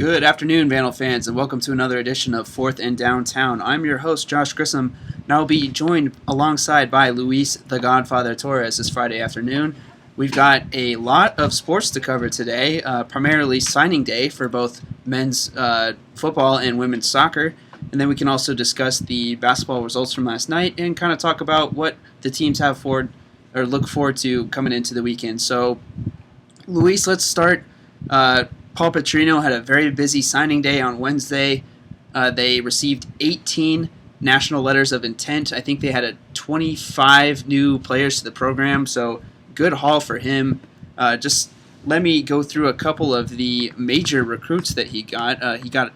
Good afternoon, Vandal fans, and welcome to another edition of Fourth and Downtown. I'm your host, Josh Grissom, and I'll be joined alongside by Luis the Godfather Torres this Friday afternoon. We've got a lot of sports to cover today, primarily signing day for both men's football and women's soccer, and then we can also discuss the basketball results from last night and kind of talk about what the teams have for or look forward to coming into the weekend. So, Luis, let's start. Paul Petrino had a very busy signing day on Wednesday. They received 18 national letters of intent. I think they had 25 new players to the program, so good haul for him. Just let me go through a couple of the major recruits that he got. He got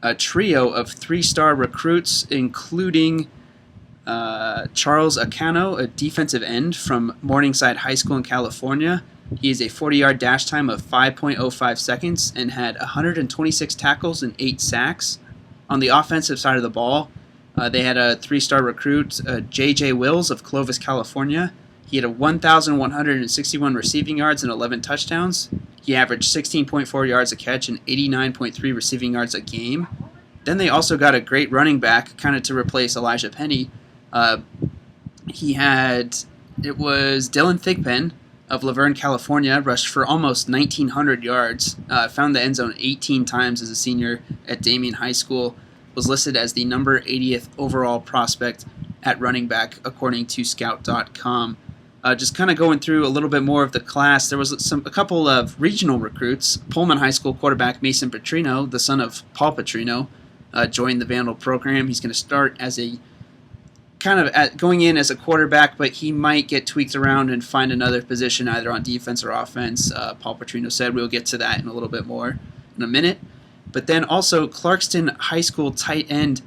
a trio of three-star recruits, including Charles Acano, a defensive end from Morningside High School in California. He has a 40-yard dash time of 5.05 seconds and had 126 tackles and 8 sacks. On the offensive side of the ball, they had a three-star recruit, J.J. Wills of Clovis, California. He had 1,161 receiving yards and 11 touchdowns. He averaged 16.4 yards a catch and 89.3 receiving yards a game. Then they also got a great running back, kind of to replace Elijah Penny. It was Dylan Thigpen of Laverne, California, rushed for almost 1,900 yards, found the end zone 18 times as a senior at Damien High School, was listed as the number 80th overall prospect at running back, according to Scout.com. Just kind of going through a little bit more of the class, there was a couple of regional recruits. Pullman High School quarterback Mason Petrino, the son of Paul Petrino, joined the Vandal program. He's going to start as going in as a quarterback, but he might get tweaked around and find another position either on defense or offense. Paul Petrino said we'll get to that in a little bit more in a minute. But then also Clarkston High School tight end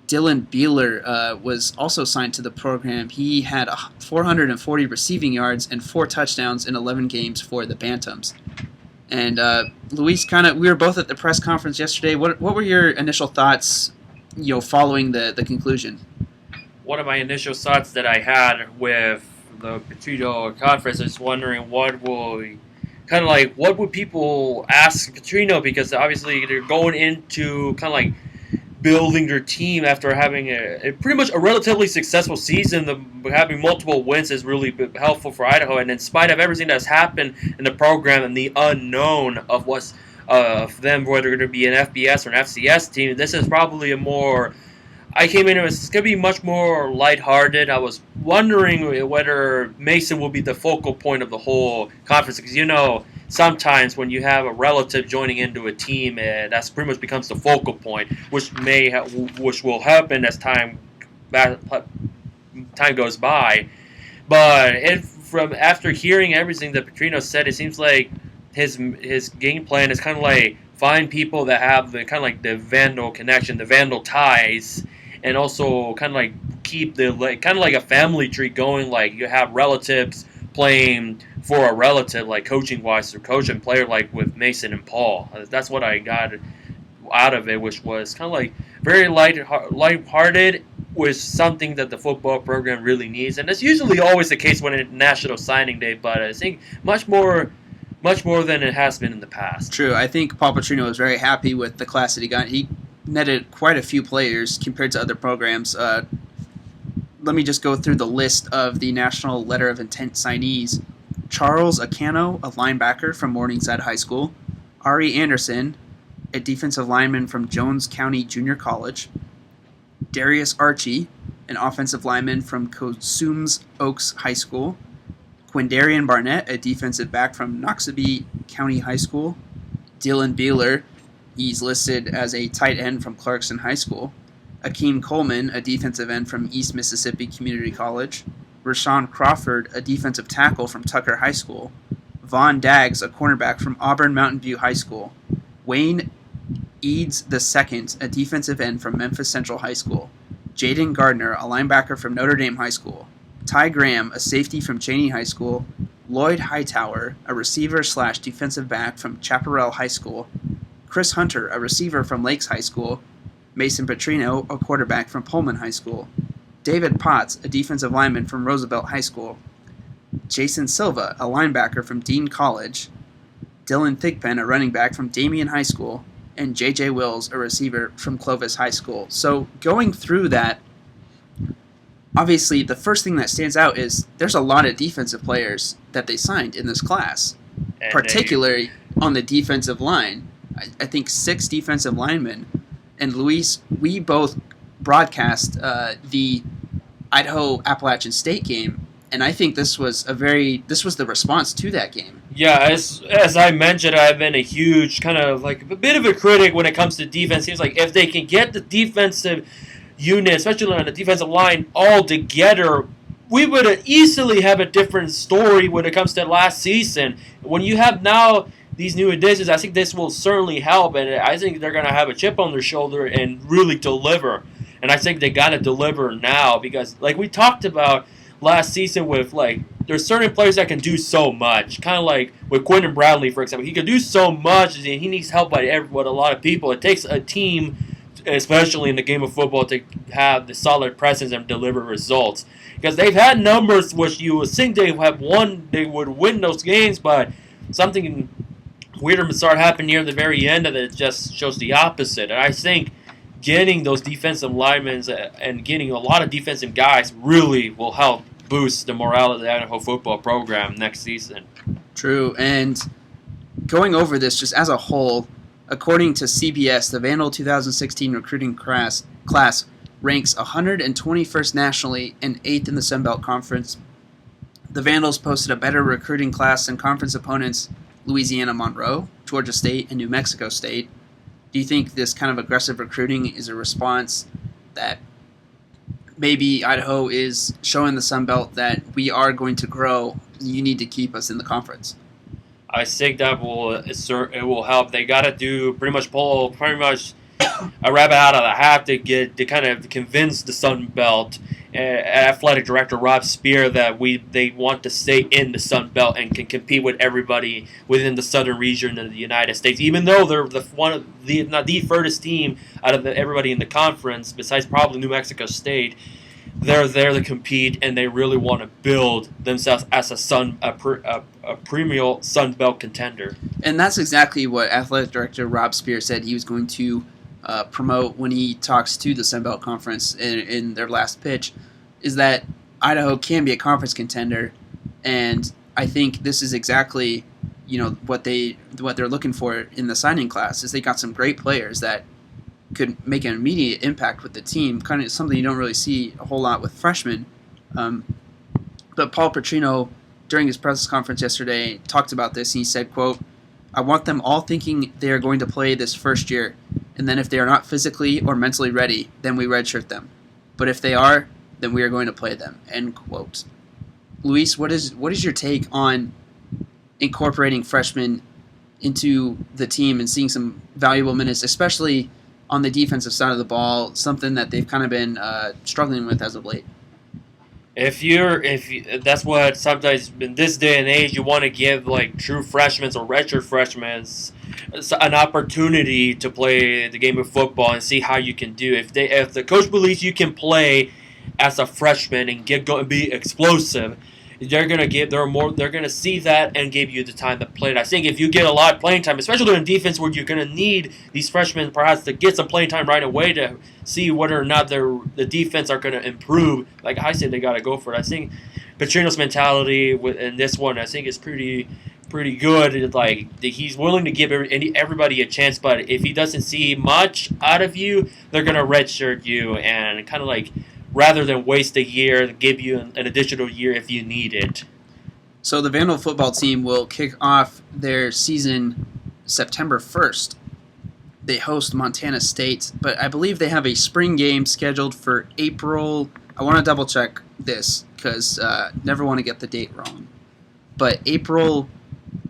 Dylan Beeler was also signed to the program. He had 440 receiving yards and 4 touchdowns in 11 games for the Bantams. And Luis, we were both at the press conference yesterday. What were your initial thoughts, following the conclusion? One of my initial thoughts that I had with the Petrino conference is wondering what would people ask Petrino, because obviously they're going into building their team after having a pretty much a relatively successful season. Having multiple wins is really been helpful for Idaho, and in spite of everything that's happened in the program and the unknown of what's of them, whether they're going to be an FBS or an FCS team, this is probably I came in, it's going to be much more lighthearted. I was wondering whether Mason will be the focal point of the whole conference, because sometimes when you have a relative joining into a team, that's pretty much becomes the focal point, which will happen as time goes by. But after hearing everything that Petrino said, it seems like his game plan is find people that have the Vandal connection, the Vandal ties, and also keep the a family tree going. You have relatives playing for a relative, coaching wise, or coach and player, with Mason and Paul. That's what I got out of it, which was very lighthearted, with something that the football program really needs, and that's usually always the case when it's National Signing Day. But I think much more than it has been in the past. True. I think Paul Petrino was very happy with the class that he got. He netted quite a few players compared to other programs. Let me just go through the list of the National Letter of Intent signees. Charles Acano, a linebacker from Morningside High School. Ari Anderson, a defensive lineman from Jones County Junior College. Darius Archie, an offensive lineman from Cosumnes Oaks High School. Quindarian Barnett, a defensive back from Noxubee County High School. Dylan Beeler, he's listed as a tight end from Clarkston High School. Akeem Coleman, a defensive end from East Mississippi Community College. Rashawn Crawford, a defensive tackle from Tucker High School. Vaughn Daggs, a cornerback from Auburn Mountain View High School. Wayne Eads II, a defensive end from Memphis Central High School. Jaden Gardner, a linebacker from Notre Dame High School. Ty Graham, a safety from Cheney High School. Lloyd Hightower, a receiver/defensive back from Chaparral High School. Chris Hunter, a receiver from Lakes High School. Mason Petrino, a quarterback from Pullman High School. David Potts, a defensive lineman from Roosevelt High School. Jason Silva, a linebacker from Dean College. Dylan Thigpen, a running back from Damien High School. and J.J. Wills, a receiver from Clovis High School. So going through that, obviously the first thing that stands out is there's a lot of defensive players that they signed in this class, And particularly on the defensive line. I think 6 defensive linemen. And Luis, we both broadcast the Idaho Appalachian State game, and I think this was the response to that game. Yeah, as I mentioned, I've been a huge kind of like a bit of a critic when it comes to defense. Seems like if they can get the defensive unit, especially on the defensive line, all together, we would easily have a different story when it comes to last season. When you have now these new additions, I think this will certainly help, and I think they're going to have a chip on their shoulder and really deliver. And I think they got to deliver now because, like we talked about last season with, like, there's certain players that can do so much. Kind of like with Quentin Bradley, for example. He can do so much, and he needs help by a lot of people. It takes a team, especially in the game of football, to have the solid presence and deliver results. Because they've had numbers which you would think they would win those games, but something weird and bizarre happened near the very end of it just shows the opposite. And I think getting those defensive linemen and getting a lot of defensive guys really will help boost the morale of the Idaho football program next season. True, and going over this just as a whole, according to CBS, the Vandal 2016 recruiting class ranks 121st nationally and 8th in the Sun Belt Conference. The Vandals posted a better recruiting class than conference opponents Louisiana Monroe, Georgia State, and New Mexico State. Do you think this kind of aggressive recruiting is a response that maybe Idaho is showing the Sun Belt that we are going to grow, you need to keep us in the conference? I think that will help. They got to do pull a rabbit out of the hat to kind of convince the Sun Belt athletic director Rob Spear that they want to stay in the Sun Belt and can compete with everybody within the southern region of the United States. Even though they're not the furthest team out of everybody in the conference, besides probably New Mexico State, they're there to compete and they really want to build themselves as a premier Sun Belt contender. And that's exactly what athletic director Rob Spear said he was going to promote when he talks to the Sun Belt Conference in their last pitch, is that Idaho can be a conference contender, and I think this is exactly what they're looking for in the signing class. Is they got some great players that could make an immediate impact with the team, kind of something you don't really see a whole lot with freshmen. But Paul Petrino, during his press conference yesterday, talked about this, and he said, quote, "I want them all thinking they are going to play this first year, and then if they are not physically or mentally ready, then we redshirt them. But if they are, then we are going to play them." End quote. Luis, what is your take on incorporating freshmen into the team and seeing some valuable minutes, especially on the defensive side of the ball, something that they've kind of been struggling with as of late? That's what sometimes in this day and age you want to give like true freshmen or redshirt freshmen an opportunity to play the game of football and see how you can do. If the coach believes you can play as a freshman and be explosive, they're gonna see that and give you the time to play it. I think if you get a lot of playing time, especially in defense where you're gonna need these freshmen perhaps to get some playing time right away to see whether or not the defense are gonna improve, like I said, they gotta go for it. I think Petrino's mentality in this one, I think, is pretty good. Like he's willing to give everybody a chance, but if he doesn't see much out of you, they're gonna redshirt you and kind of like, rather than waste a year, give you an additional year if you need it. So the Vandal football team will kick off their season September 1st. They host Montana State, but I believe they have a spring game scheduled for April. I want to double check this because never want to get the date wrong. But April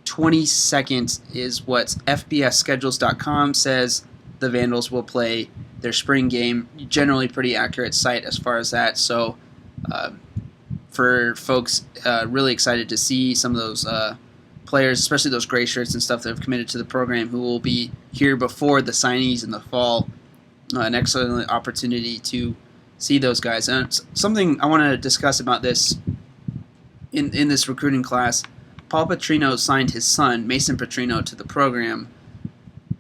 22nd is what FBSschedules.com says the Vandals will play their spring game. Generally pretty accurate site as far as that. So for folks really excited to see some of those players, especially those gray shirts and stuff that have committed to the program, who will be here before the signees in the fall, an excellent opportunity to see those guys. And something I want to discuss about this in this recruiting class, Paul Petrino signed his son, Mason Petrino, to the program.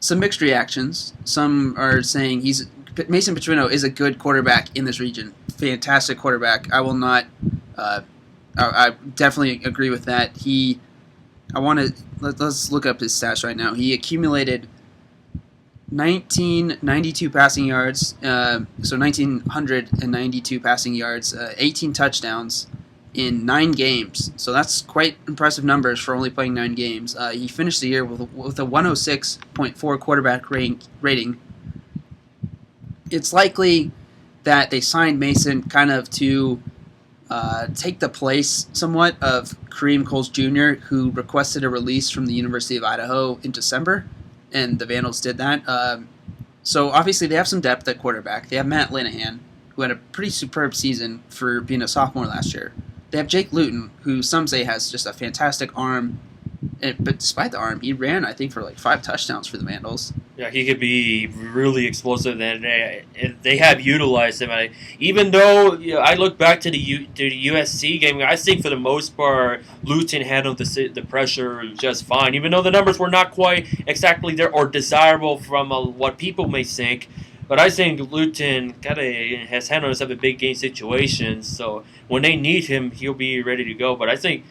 some mixed reactions. Some are saying Mason Petrino is a good quarterback in this region. Fantastic quarterback. I will not. I definitely agree with that. Let's look up his stats right now. He accumulated 1992 passing yards, so 1,992 passing yards, 18 touchdowns in 9 games. So that's quite impressive numbers for only playing 9 games. He finished the year with a 106.4 quarterback rating. It's likely that they signed Mason kind of to take the place somewhat of Kareem Coles Jr., who requested a release from the University of Idaho in December, and the Vandals did that. So obviously they have some depth at quarterback. They have Matt Linehan, who had a pretty superb season for being a sophomore last year. They have Jake Luton, who some say has just a fantastic arm. But despite the arm, he ran, I think, for like 5 touchdowns for the Vandals. Yeah, he could be really explosive. And they have utilized him. Even though I look back to the USC game, I think for the most part, Luton handled the pressure just fine. Even though the numbers were not quite exactly there or desirable from what people may think. But I think Luton has handled himself in big game situations. So when they need him, he'll be ready to go. But I think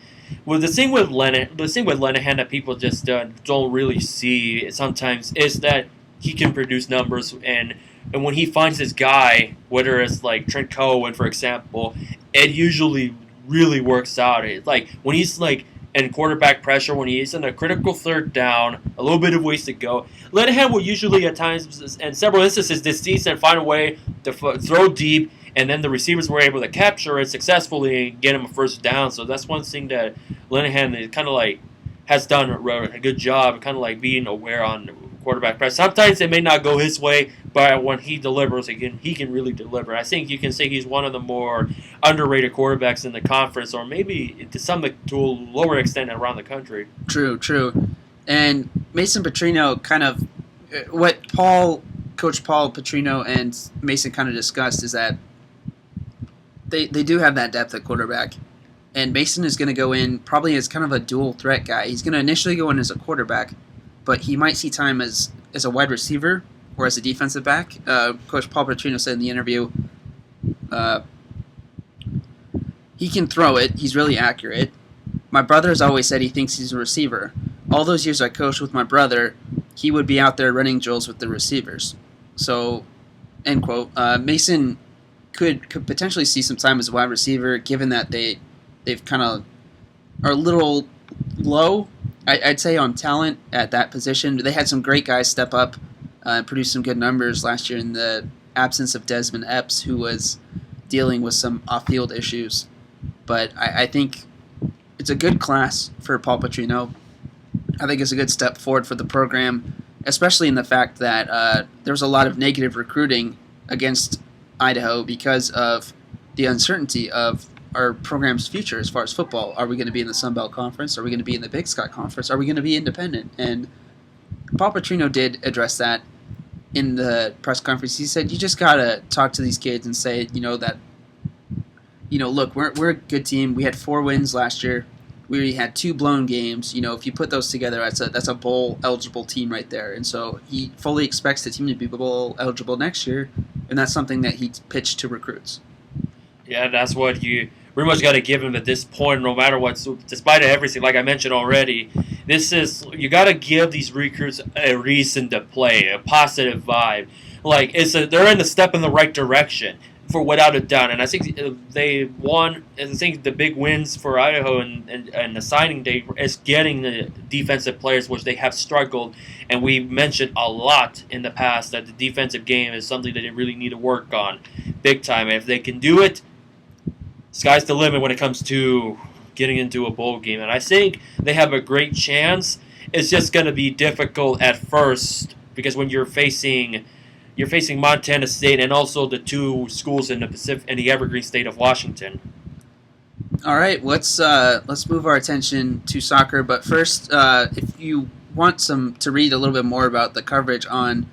the thing with Linehan that people just don't really see sometimes is that he can produce numbers, and when he finds his guy, whether it's like Trent Cohen, for example, it usually really works out. It's like when he's like in quarterback pressure, when he's in a critical third down, a little bit of ways to go, Linehan will usually at times, in several instances this season, find a way to throw deep, and then the receivers were able to capture it successfully and get him a first down. So that's one thing that Linehan kind of like has done a good job, kind of like being aware on quarterback press. Sometimes it may not go his way, but when he delivers, he can really deliver. I think you can say he's one of the more underrated quarterbacks in the conference, or maybe to a lower extent around the country. True. And Mason Petrino kind of what Coach Paul Petrino and Mason kind of discussed is that they do have that depth at quarterback. And Mason is going to go in probably as kind of a dual threat guy. He's going to initially go in as a quarterback, but he might see time as a wide receiver or as a defensive back. Coach Paul Petrino said in the interview, he can throw it. He's really accurate. My brother has always said he thinks he's a receiver. All those years I coached with my brother, he would be out there running drills with the receivers. So, end quote. Mason could potentially see some time as a wide receiver, given that they've kind of are a little low, I'd say, on talent at that position. They had some great guys step up and produce some good numbers last year in the absence of Desmond Epps, who was dealing with some off-field issues. But I think it's a good class for Paul Petrino. I think it's a good step forward for the program, especially in the fact that there was a lot of negative recruiting against Idaho because of the uncertainty of our program's future as far as football. Are we going to be in the Sun Belt Conference? Are we going to be in the Big Sky Conference? Are we going to be independent? And Paul Petrino did address that in the press conference. He said, you just got to talk to these kids and say, look, we're a good team. We had 4 wins last year. We had 2 blown games. If you put those together, that's a bowl-eligible team right there. And so he fully expects the team to be bowl-eligible next year, and that's something that he pitched to recruits. Yeah, that's what you pretty much got to give him at this point, no matter what. So despite everything, like I mentioned already, you got to give these recruits a reason to play, a positive vibe. Like they're in a step in the right direction, for without a doubt. And I think they won. I think the big wins for Idaho and the signing day is getting the defensive players, which they have struggled. And we mentioned a lot in the past that the defensive game is something that they really need to work on big time. And if they can do it, sky's the limit when it comes to getting into a bowl game. And I think they have a great chance. It's just going to be difficult at first because when you're facing Montana State and also the 2 schools in the Evergreen State of Washington. All right, let's move our attention to soccer. But first, if you want to read a little bit more about the coverage on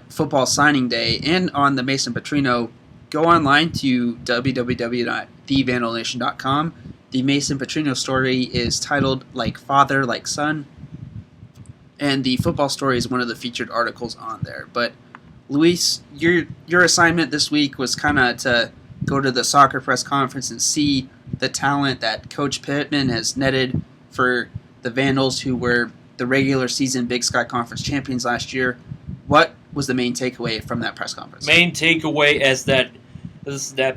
football signing day and on the Mason Petrino, go online to www.thevandalnation.com. The Mason Petrino story is titled "Like Father, Like Son." and the football story is one of the featured articles on there. But Luis, your assignment this week was kind of to go to the soccer press conference and see the talent that Coach Pittman has netted for the Vandals, who were the regular season Big Sky Conference champions last year. What was the main takeaway from that press conference? Main takeaway is that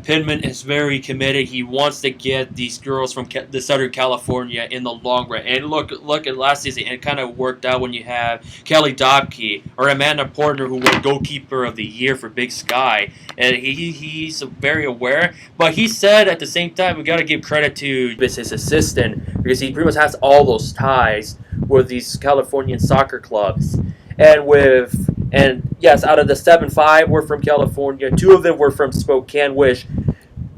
Pittman is very committed. He wants to get these girls from the Southern California in the long run. And look at last season. It kind of worked out when you have Kelly Dobke or Amanda Portner, who won Goalkeeper of the Year for Big Sky. And he's very aware. But he said at the same time, we got to give credit to his assistant, because he pretty much has all those ties with these Californian soccer clubs. And yes, out of the 5 were from California. 2 of them were from Spokane, which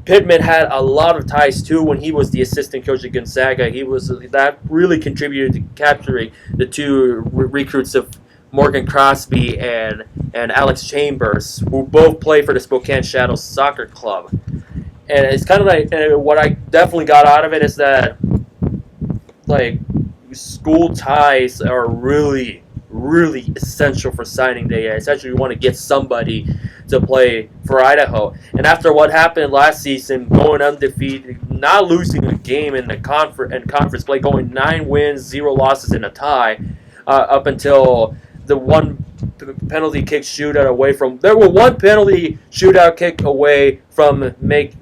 Pittman had a lot of ties to when he was the assistant coach at Gonzaga. That really contributed to capturing the 2 recruits of Morgan Crosby and Alex Chambers, who both play for the Spokane Shadows Soccer Club. And it's kind of like, what I definitely got out of it is that, like, school ties are really essential for signing day. Essentially, you want to get somebody to play for Idaho. And after what happened last season, going undefeated, not losing a game in the conference play, going 9 wins, 0 losses, and a tie, up until the one penalty kick shootout away from. There were one penalty shootout kick away from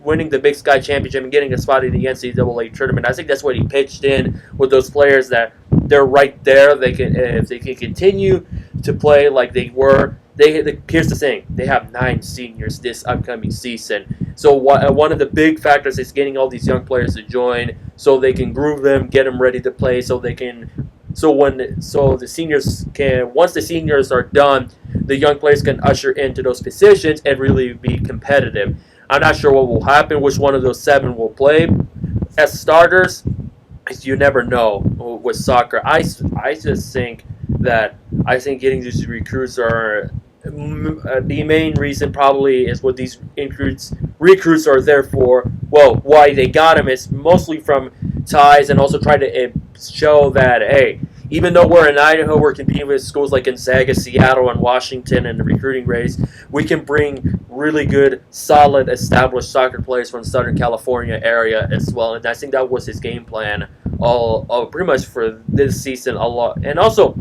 winning the Big Sky Championship and getting a spot in the NCAA tournament. I think that's what he pitched in with those players, that they're right there. They can, if they can continue to play like they were. Here's the thing: they have 9 seniors this upcoming season. So one of the big factors is getting all these young players to join, so they can groove them, get them ready to play, so they can. The seniors can, once the seniors are done, the young players can usher into those positions and really be competitive. I'm not sure what will happen, which one of those 7 will play as starters. You never know with soccer. I just think getting these recruits are the main reason. Probably is what these recruits are there for. Well, why they got them is mostly from ties, and also try to show that, hey, even though we're in Idaho, we're competing with schools like Gonzaga, Seattle, and Washington in the recruiting race. We can bring really good, solid, established soccer players from the Southern California area as well. And I think that was his game plan all pretty much for this season a lot. And also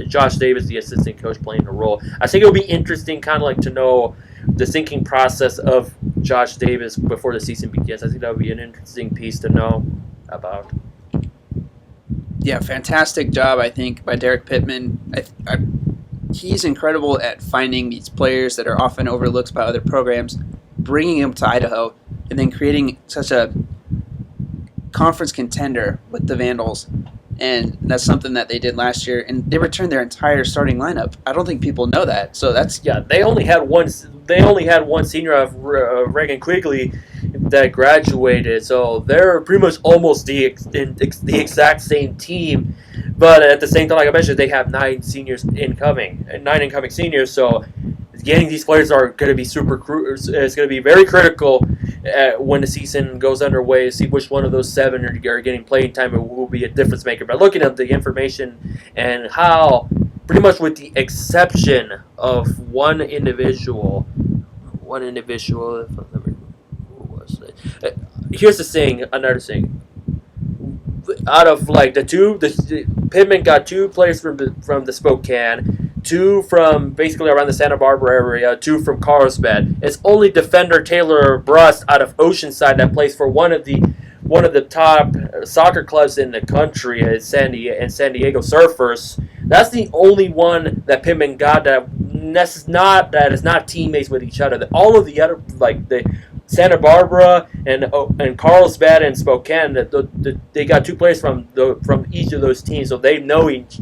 Josh Davis, the assistant coach, playing a role. I think it'll be interesting kind of like to know the thinking process of Josh Davis before the season begins. I think that would be an interesting piece to know about. Yeah, fantastic job, I think, by Derek Pittman. He's incredible at finding these players that are often overlooked by other programs, bringing them to Idaho, and then creating such a conference contender with the Vandals. And that's something that they did last year, and they returned their entire starting lineup. I don't think people know that. So that's they only had one senior of Reagan Quigley that graduated, so they're pretty much almost the exact same team. But at the same time, like I mentioned, they have 9 incoming seniors. So getting these players are going to be it's going to be very critical when the season goes underway. See which one of those 7 are getting playing time and will be a difference maker. But looking at the information and how, pretty much with the exception of one individual. Here's another thing. Out of like Pittman got 2 players from the Spokane, 2 from basically around the Santa Barbara area, 2 from Carlsbad. It's only defender Taylor Brust out of Oceanside that plays for one of the top soccer clubs in the country, San Diego Surfers. That's the only one that Pittman got that is not teammates with each other. All of the other, like the Santa Barbara and Carlsbad and Spokane, they got 2 players from each of those teams, so they know each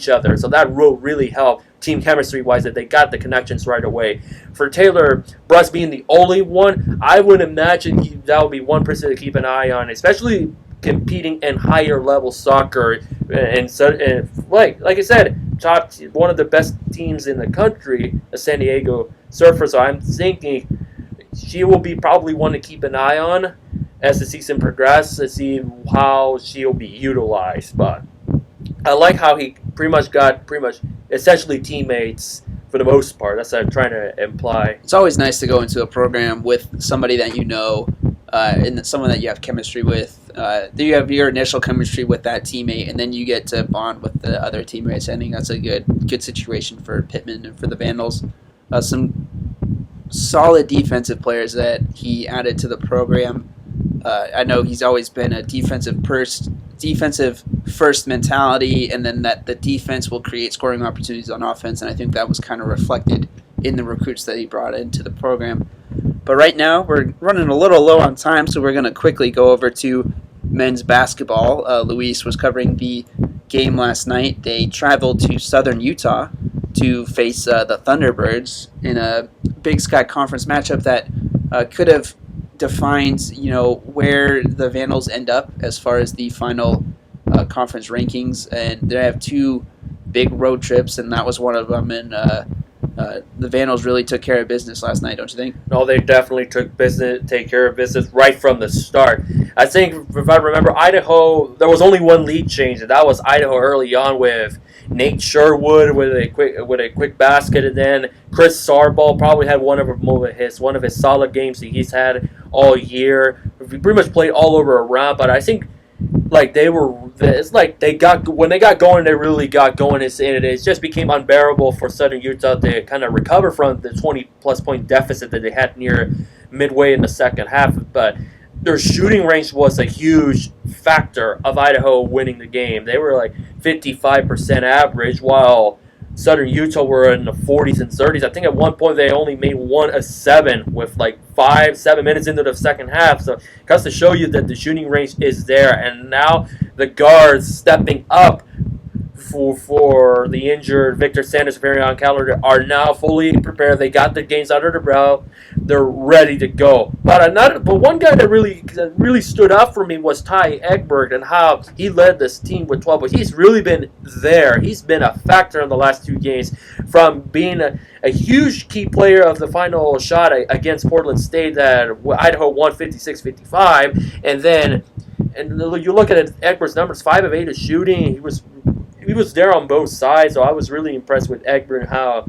other. So that will really help team chemistry wise, that they got the connections right away. For Taylor Brust being the only one, I would imagine that would be one person to keep an eye on, especially competing in higher level soccer. And like I said, one of the best teams in the country, the San Diego Surfers. So I'm thinking she will be probably one to keep an eye on as the season progresses to see how she'll be utilized. But I like how he pretty much essentially teammates for the most part. That's what I'm trying to imply. It's always nice to go into a program with somebody that you know, and someone that you have chemistry with. You have your initial chemistry with that teammate, and then you get to bond with the other teammates. I think that's a good situation for Pittman and for the Vandals. Some solid defensive players that he added to the program. I know he's always been a defensive first mentality, and then that the defense will create scoring opportunities on offense, and I think that was kind of reflected in the recruits that he brought into the program. But right now, we're running a little low on time, so we're going to quickly go over to men's basketball. Luis was covering the game last night. They traveled to Southern Utah to face the Thunderbirds in a Big Sky Conference matchup that could have defined, where the Vandals end up as far as the final conference rankings. And they have two big road trips, and that was one of them. And the Vandals really took care of business last night, don't you think? No, they definitely take care of business right from the start. I think, if I remember, Idaho, there was only one lead change, and that was Idaho early on with Nate Sherwood with a quick basket, and then Chris Sarball probably had one of his solid games that he's had all year. He pretty much played all over around, but I think when they got going, they really got going. It just became unbearable for Southern Utah to kind of recover from the 20-plus point deficit that they had near midway in the second half. But their shooting range was a huge factor of Idaho winning the game. They were like 55% average, while Southern Utah were in the 40s and 30s. I think at one point they only made 1 of 7 with like 5-7 minutes into the second half. So it goes to show you that the shooting range is there. And now the guards stepping up for the injured Victor Sanders and Varion Callender are now fully prepared. They got the games under the belt. They're ready to go. But one guy that really stood out for me was Ty Egbert and how he led this team with 12 points. He's really been there. He's been a factor in the last 2 games, from being a huge key player of the final shot against Portland State that Idaho won 56-55, and you look at Egbert's numbers, 5 of 8 is shooting. He was there on both sides, so I was really impressed with Egbert and how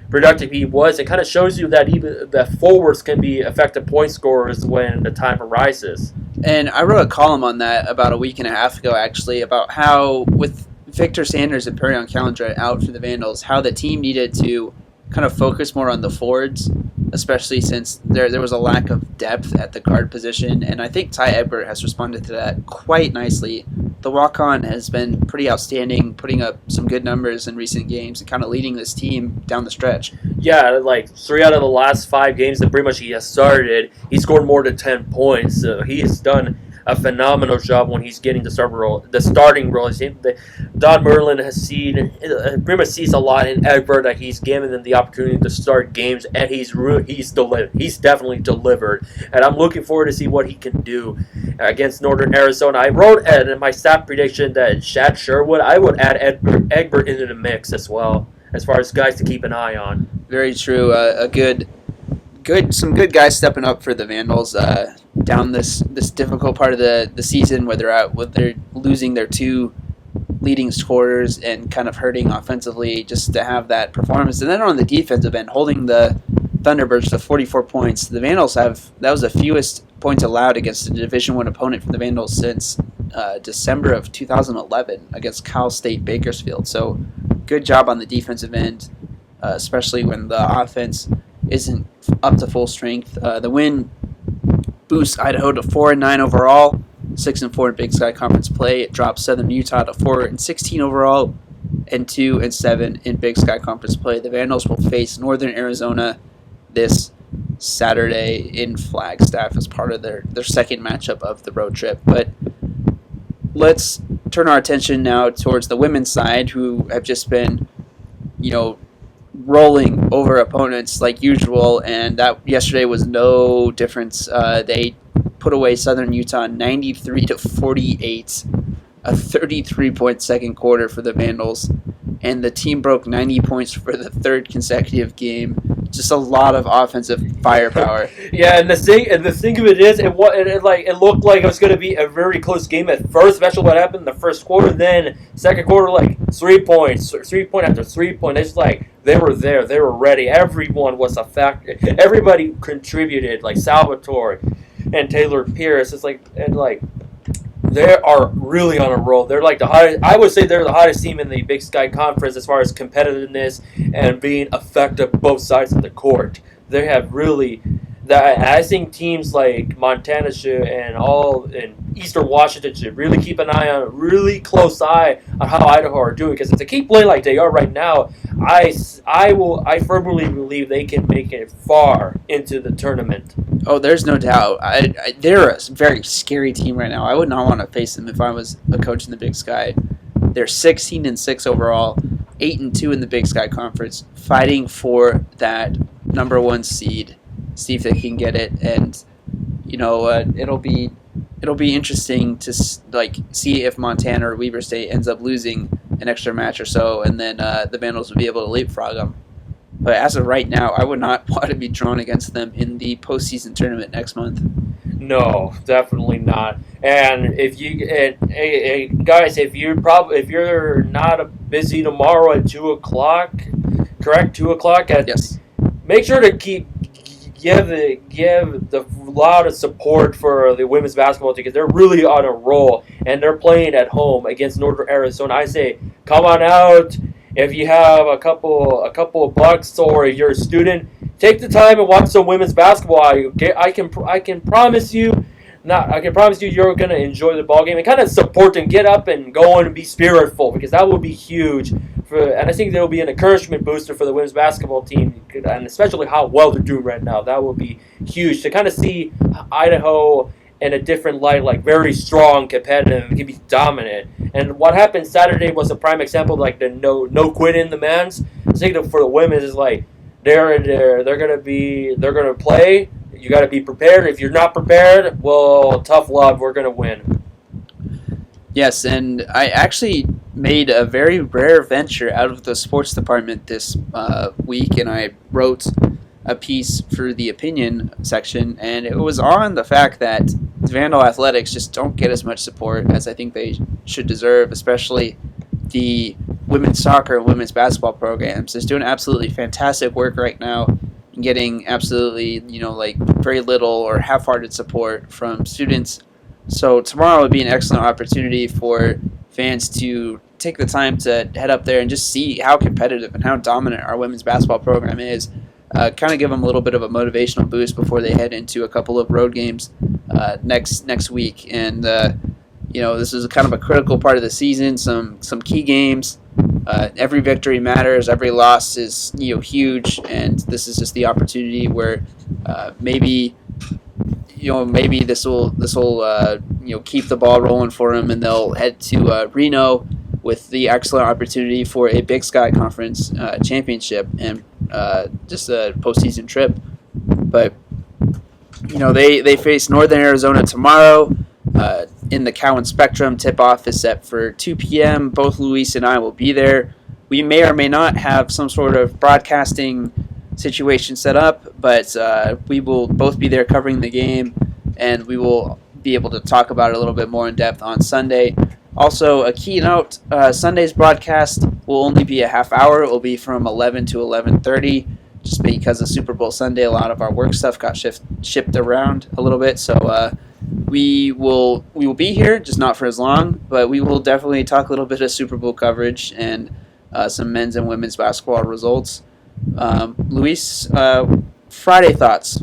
productive he was. It kind of shows you that even the forwards can be effective point scorers when the time arises. And I wrote a column on that about a week and a half ago, actually, about how with Victor Sanders and Perion Callender out for the Vandals, how the team needed to kind of focus more on the forwards, especially since there was a lack of depth at the guard position. And I think Ty Egbert has responded to that quite nicely. The walk-on has been pretty outstanding, putting up some good numbers in recent games and kind of leading this team down the stretch. Yeah, like 3 out of the last 5 games that pretty much he has started, he scored more than 10 points. So he has done a phenomenal job when he's getting the starting role. Don Merlin pretty much sees a lot in Egbert, that he's given them the opportunity to start games, and he's delivered. He's definitely delivered, and I'm looking forward to see what he can do against Northern Arizona. I wrote in my stat prediction that Shad Sherwood, I would add Egbert into the mix as well, as far as guys to keep an eye on. Very true. Some good guys stepping up for the Vandals down this difficult part of the season where they're losing their 2 leading scorers and kind of hurting offensively, just to have that performance. And then on the defensive end, holding the Thunderbirds to 44 points. The Vandals that was the fewest points allowed against a Division I opponent for the Vandals since December of 2011 against Cal State Bakersfield. So good job on the defensive end, especially when the offense isn't up to full strength. The win boosts Idaho to 4-9 overall, 6-4 in Big Sky Conference play. It drops Southern Utah to 4-16 overall, and 2-7 in Big Sky Conference play. The Vandals will face Northern Arizona this Saturday in Flagstaff as part of their second matchup of the road trip. But let's turn our attention now towards the women's side, who have just been, rolling over opponents like usual, and that yesterday was no difference. They put away Southern Utah 93-48, a 33-point second quarter for the Vandals, and the team broke 90 points for the 3rd consecutive game just a lot of offensive firepower. Yeah, and the thing of it is, it looked like it was going to be a very close game at first, especially what happened in the first quarter. Then second quarter, like 3 points, 3 point after 3 point. It's like they were there, they were ready. Everyone was a factor. Everybody contributed, like Salvatore and Taylor Pierce. It's like they are really on a roll. They're like the hottest. I would say they're the hottest team in the Big Sky Conference as far as competitiveness and being effective both sides of the court. They have really. I think teams like Montana and Eastern Washington should really keep an eye on, a really close eye on how Idaho are doing. Because if they keep playing like they are right now, I firmly believe they can make it far into the tournament. Oh, there's no doubt. They're a very scary team right now. I would not want to face them if I was a coach in the Big Sky. They're 16-6 overall, 8-2 in the Big Sky Conference, fighting for that number 1 seed. See if they can get it, and it'll be interesting to see if Montana or Weber State ends up losing an extra match or so, and then the Vandals will be able to leapfrog them. But as of right now, I would not want to be drawn against them in the postseason tournament next month. No, definitely not. And if you guys, if you're not busy tomorrow at 2:00, correct? 2:00 Yes. Make sure to give the loudest support for the women's basketball team because they're really on a roll and they're playing at home against Northern Arizona. I say, come on out. If you have a couple of bucks or if you're a student, take the time and watch some women's basketball. I can promise you. I can promise you you're going to enjoy the ball game and kind of support and get up and go on and be spiritful because that will be huge. And I think there will be an encouragement booster for the women's basketball team and especially how well they're doing right now. That will be huge to kind of see Idaho in a different light, like very strong, competitive, can be dominant. And what happened Saturday was a prime example, like the no quit in the men's. I think that for the women is like they're gonna play. You got to be prepared. If you're not prepared, well, tough love. We're gonna win. Yes, and I actually made a very rare venture out of the sports department this week, and I wrote a piece for the opinion section, and it was on the fact that Vandal athletics just don't get as much support as I think they should deserve, especially the women's soccer and women's basketball programs. They're doing absolutely fantastic work right now and getting absolutely, very little or half-hearted support from students. So tomorrow would be an excellent opportunity for fans to take the time to head up there and just see how competitive and how dominant our women's basketball program is. Kind of give them a little bit of a motivational boost before they head into a couple of road games next week. And this is kind of a critical part of the season. Some key games. Every victory matters. Every loss is huge. And this is just the opportunity where maybe this will keep the ball rolling for them, and they'll head to Reno with the excellent opportunity for a Big Sky Conference championship and just a postseason trip. But they face Northern Arizona tomorrow in the Cowan Spectrum. Tip-off is set for 2 p.m. Both Luis and I will be there. We may or may not have some sort of broadcasting situation set up, but we will both be there covering the game, and we will be able to talk about it a little bit more in depth on Sunday. Also, a key note, Sunday's broadcast will only be a half hour. It will be from 11 to 11:30, just because of Super Bowl Sunday. A lot of our work stuff got shipped around a little bit, so we will be here, just not for as long, but we will definitely talk a little bit of Super Bowl coverage and some men's and women's basketball results. Luis, Friday thoughts?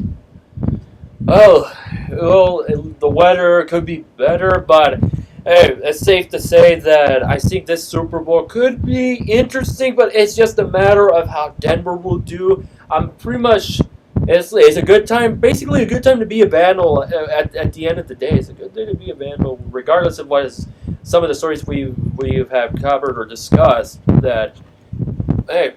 Well, the weather could be better, but hey, it's safe to say that I think this Super Bowl could be interesting, but it's just a matter of how Denver will do. I'm pretty much, it's a good time, basically a good time to be a Vandal at the end of the day. It's a good day to be a Vandal, regardless of what is some of the stories we have covered or discussed, that, hey,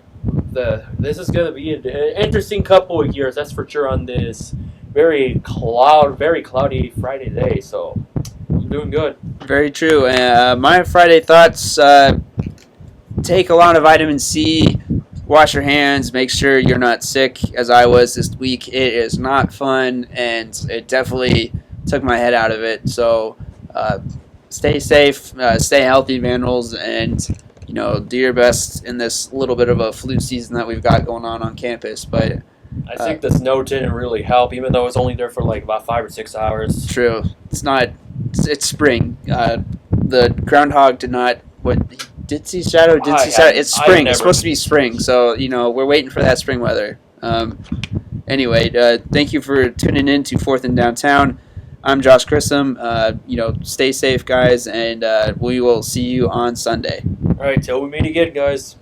this is going to be an interesting couple of years, that's for sure, on this very cloudy Friday day. So I'm doing good. Very true. My Friday thoughts: take a lot of vitamin C, wash your hands. Make sure you're not sick, as I was this week. It is not fun, and it definitely took my head out of it. So stay safe, stay healthy, Vandals, and do your best in this little bit of a flu season that we've got going on campus. But I think the snow didn't really help, even though it was only there for like about 5 or 6 hours. true, it's not. It's spring. The groundhog did not. What did see shadow? Did see shadow? It's spring. It's supposed to be spring. So we're waiting for that spring weather. Anyway, thank you for tuning in to Fourth and Downtown. I'm Josh Grissom. Stay safe, guys, and we will see you on Sunday. All right, till we meet again, guys.